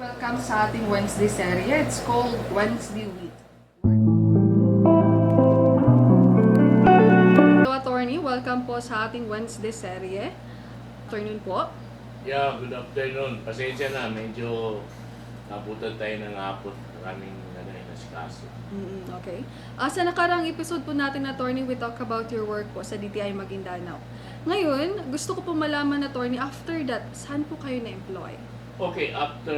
Welcome sa ating Wednesday serye. It's called Wednesday Week. Hello, attorney. Welcome po sa ating Wednesday serye. Afternoon po. Yeah, good afternoon. Pasensya na, medyo nabutan tayo ng hapon. Maraming nasikaso. Okay. Sa nakarang episode po natin, attorney, we talk about your work po sa DTI Maguindanao. Ngayon, gusto ko po malaman, attorney, after that, saan po kayo na-employ? Okay, after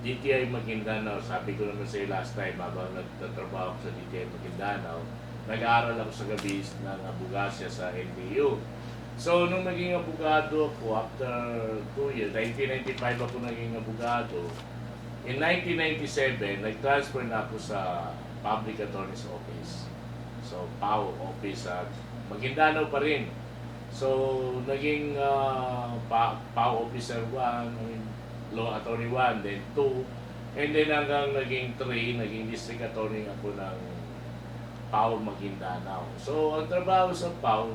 DTI Maguindanao, sabi ko naman sa'yo last time, habang nagtatrabaho ko sa DTI Maguindanao, nag-aaral ako sa gabi ng abugasya sa NDU. So, nung naging abogado ako, after 2 years, 1995 ako naging abogado. In 1997, nag-transfer na ako sa Public Attorney's Office. So, PAO Office at Maguindanao pa rin. So, naging PAO Officer 1, Law Attorney 1, then 2, and then hanggang naging 3, naging District Attorney ako ng PAO Maguindanao. So, ang trabaho sa PAO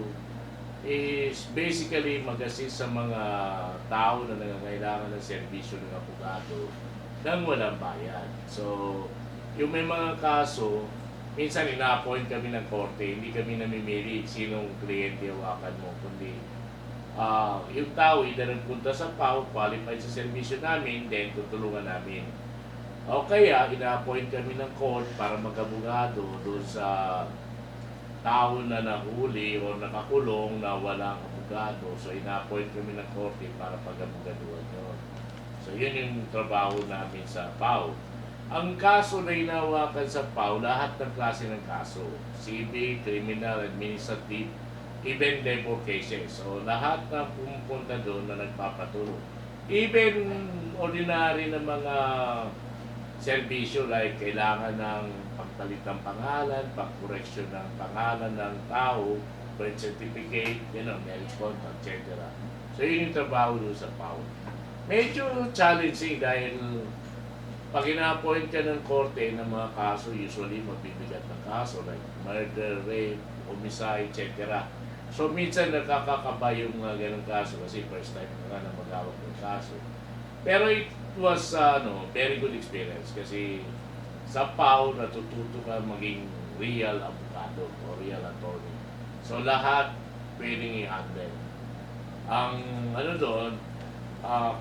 is basically mag-assist sa mga tao na nangangailangan ng serbisyo ng abogado nang walang bayad. So, yung may mga kaso, minsan ina-appoint kami ng korte, hindi kami namimili sinong kliyente hawakan mo, kundi yung tao, either nagpunta sa PAO, qualified sa serbisyo namin, then tutulungan namin. O kaya, ina-appoint kami ng court para mag-abogado doon sa tao na nahuli o nakakulong na walang abogado. So, ina-appoint kami ng korte para pag-abogaduhan yun. So, yun yung trabaho namin sa PAO. Ang kaso na hinahawakan sa PAO, lahat ng klase ng kaso. Civil, criminal, administrative, even labor cases. So, lahat na pumupunta doon na nagpapatulong. Even ordinary na mga serbisyo like kailangan ng pagpalit ng pangalan, pag-correction ng pangalan ng tao, birth certificate, marriage contract, etc. So, yun yung trabaho doon sa PAO. Medyo challenging dahil pag ina-appoint ka ng korte ng mga kaso, usually mabibigat na kaso like murder, rape, homicide, etc. So, minsan nakakakaba yung mga ganong kaso kasi first time ka na mag-awak ng kaso. Pero it was very good experience kasi sa PAO natututo ka maging real abogado o real attorney. So, lahat pwedeng i-handle. Ang doon,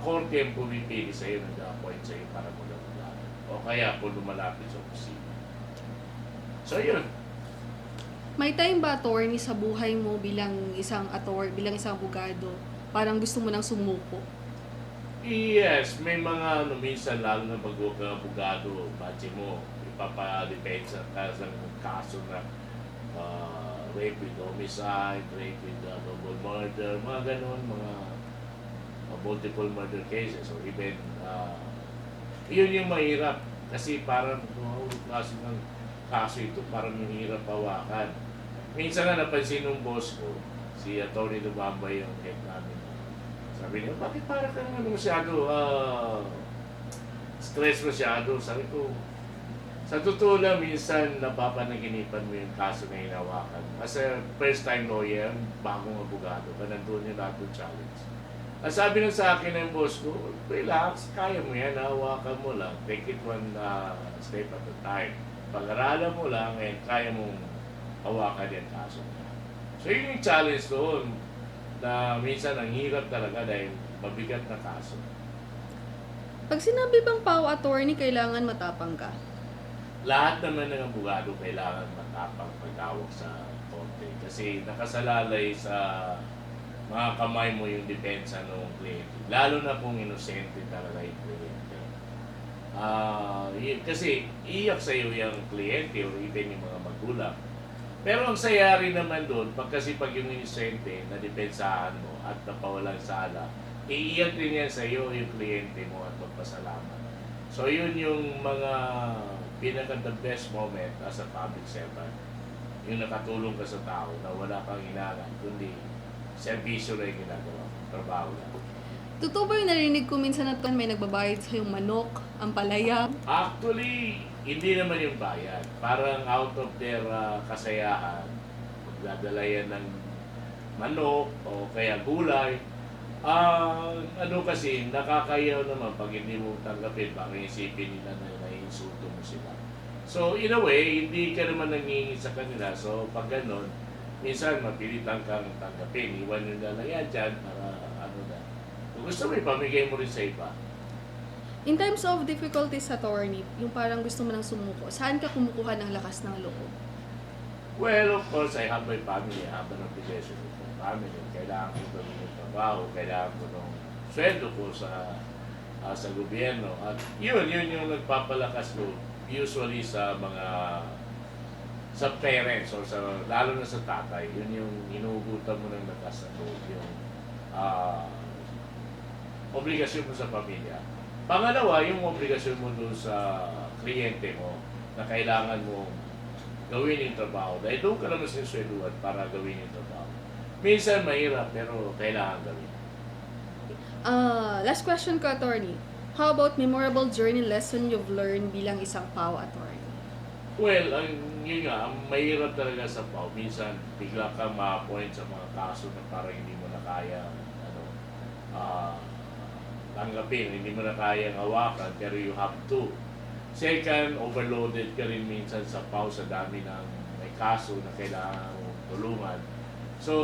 korte ang pumipili sa iyo, nag-appoint sa iyo para mag-abogado. O kaya kung lumalapit sa opisina. So, yun. May time ba, attorney, sa buhay mo bilang isang bilang isang abogado, parang gusto mo nang sumuko? Yes, may mga minsan lalo na pag huwag kang abogado, batche mo, ipapa-depensa ka sa kaso na rape with homicide, rape with double murder, mga ganon, mga multiple murder cases, or even, yun yung mahirap. Kasi parang, kaso ng kaso ito, parang mahirap hawakan. Minsan na napansin ng boss ko, si Atty. Lumambay yung head namin. Sabi niya, bakit parang ka naman masyado stress masyado? Sabi ko, sa totoo lang, minsan napapanaginipan mo yung kaso na hinawakan. As a first-time lawyer, bagong abogado, ka nandun yung lahat ng challenge. At sabi nang sa akin ng boss ko, relax, kaya mo yan, hawakan mo lang. Take it one step at a time. Pag-aralan mo lang, kaya mong hawakan yung kaso. So, yun yung challenge doon na minsan ang hirap talaga dahil mabigat na kaso. Pag sinabi bang PAO attorney, kailangan matapang ka? Lahat naman ng abogado kailangan matapang pagtawag sa korte kasi nakasalalay sa mga kamay mo yung depensa ng kliyente. Lalo na kung inosente talaga yung kliyente. Kasi iyak sa iyo yung kliyente o even yung mga magulang. Pero ang sayari naman doon, pag yung inosente na depensahan mo at napawalang sala, iiyak din yan sa iyo yung kliyente mo at magpasalamat. So yun yung mga pinaka-the best moment as a public servant. Yung nakatulong ka sa tao na wala kang inangan, kundi serbisyo na yung ginagawa, trabaho na. Totoo ba yung narinig ko minsan na may nagbabayad sa yung manok, ang palaya? Actually, hindi naman yung bayad. Parang out of their kasayahan, magdadala yan ng manok o kaya gulay Ano kasi, nakakayaw naman pag hindi mo tanggapin, baka isipin nila na naiinsulto mo sila. So, in a way, hindi ka naman nangingi sa kanila. So, pag ganun, minsan mapilitan kang tanggapin. Iwan nyo na lang yan dyan para ano na. Kung gusto mo, ipamigay mo rin sa iba. In times of difficulties, attorney, yung parang gusto mo nang sumuko, saan ka kumukuha ng lakas ng loob? Well, of course, I have my family. I have an obligation with my family. Kailangan ko gawin yung trabaho. Kailangan ko ng sweldo ko sa gobyerno. At yun yung nagpapalakas ko. Usually sa parents or lalo na sa tatay. Yun yung inuugutan mo ng lakas ng loob. Yung obligasyon mo sa pamilya. Pangalawa, yung obligasyon mo doon sa kliyente mo na kailangan mo gawin yung trabaho. Dahil doon ka naman sinisweduhan para gawin yung trabaho. Minsan mahirap, pero kailangan gawin. Last question ko, attorney. How about memorable journey lesson you've learned bilang isang PAO attorney? Well, yun nga, ang mahirap talaga sa PAW. Minsan, bigla kang ma-appoint sa mga kaso na parang hindi mo na kaya tanggapin, hindi mo na kayang hawakan, pero you have to. Second, overloaded ka rin minsan sa PAW sa dami ng may kaso na kailangan mong tulungan. So,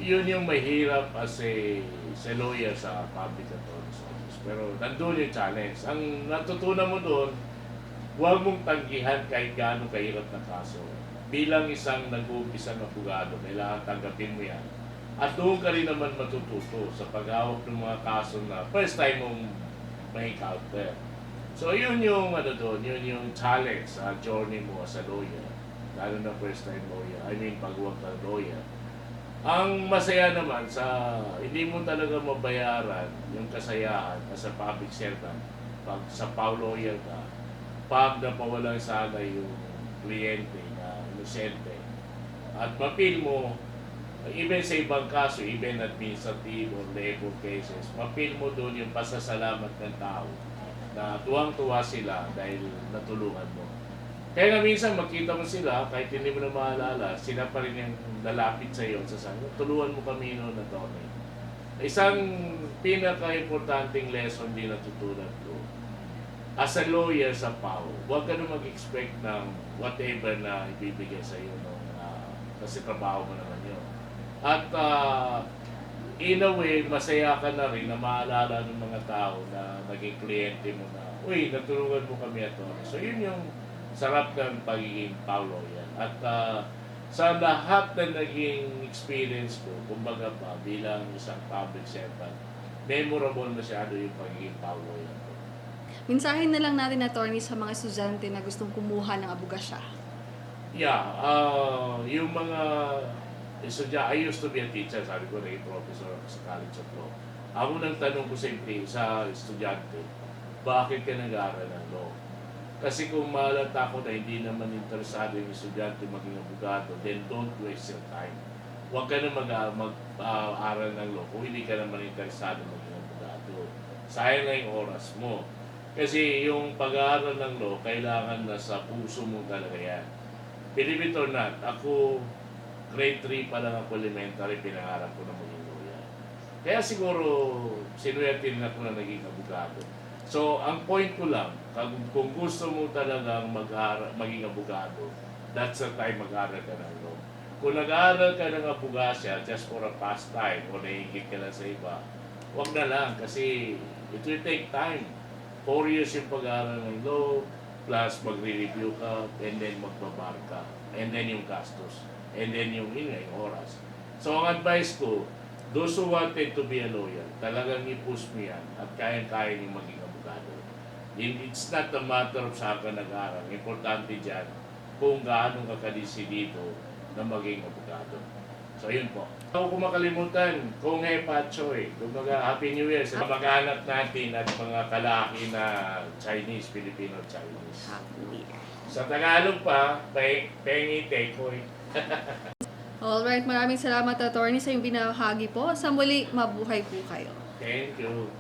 yun yung mahirap as a lawyer sa public attorney's office. Pero nandun yung challenge. Ang natutunan mo doon, huwag mong tanggihan kahit gaano kahirap na kaso. Bilang isang nag-uumpisang abogado, kailangan tanggapin mo yan. At doon ka rin naman matututo sa paghawak ng mga kaso na first time mong may encounter. So yun yung yun yung challenge sa journey mo as a lawyer. Lalo na first time lawyer, pag-work ng lawyer. Ang masaya naman hindi mo talaga mabayaran yung kasayahan as a public servant pag sa PAW lawyer ka, pag napawalan sana yung kliyente na inosente at mapil mo, even sa ibang kaso, even administrative or labor cases, mapil mo doon yung pasasalamat ng tao na tuwang-tuwa sila dahil natulungan mo. Kaya nga minsan makita mo sila, kahit hindi mo na maalala, sila pa rin yung lalapit sa iyo at sasabi, tulungan mo kami noon na Tony. Isang pinaka-importanting lesson din natutunan ko. As a lawyer sa PAW, huwag ka na mag-expect ng whatever na ibibigay sa iyo kasi trabaho mo naman yun. At in a way, masaya ka na rin na maalala ng mga tao na naging kliyente mo na, uy, natulungan mo kami ito. So yun yung sarap ng pagiging PAW lawyer. At sa lahat na naging experience ko, kumbaga pa, bilang isang public servant, memorable masyado yung pagiging PAW lawyer ko. Mensahe na lang natin, attorney, sa mga estudyante na gustong kumuha ng abogasya. Yeah, yung mga I used to be a teacher, sabi ko, naging professor ako sa College of Law. Ang unang tanong ko sa estudyante, bakit ka nag-aaral ng law? Kasi kung malata ko na hindi naman interesado yung estudyante maging abogado, then don't waste your time. Huwag ka na mag-aaral ng law kung hindi ka naman interesado maging abogado. Sayang na yung oras mo. Kasi yung pag-aaral ng law, kailangan na sa puso mo talaga yan. Believe it or not, ako, grade 3 pa lang ako elementary, pinangarap ko na maging lawyer. Kaya siguro, sinuwerte rin ako na naging abogado. So, ang point ko lang, kung gusto mo talagang maging abogado, that's the time mag-aaral ka ng law. Kung nag-aaral ka ng abogasya just for a pastime o nahihigit ka lang sa iba, wag na lang kasi it will take time. 4 years yung pag-aaral ng law, plus magre-review ka, and then magbabar ka, and then yung gastos, and then yung oras. So, ang advice ko, those who wanted to be a lawyer, talagang i-push mo yan at kayang-kaya niyong maging abogado. It's not a matter of saan ka nag-aaral. Importante dyan kung gaano ka kadisidido na maging abogado. So, yun po. Ako kung makalimutan, kung Pachoy, kumbaga Happy New Year sa mag-anak natin at mga kalaki na Chinese, Filipino-Chinese. Sa Tagalog pa, pengi tekoy. Alright, maraming salamat, attorney, sa iyong binahagi po. Sa muli, mabuhay po kayo. Thank you.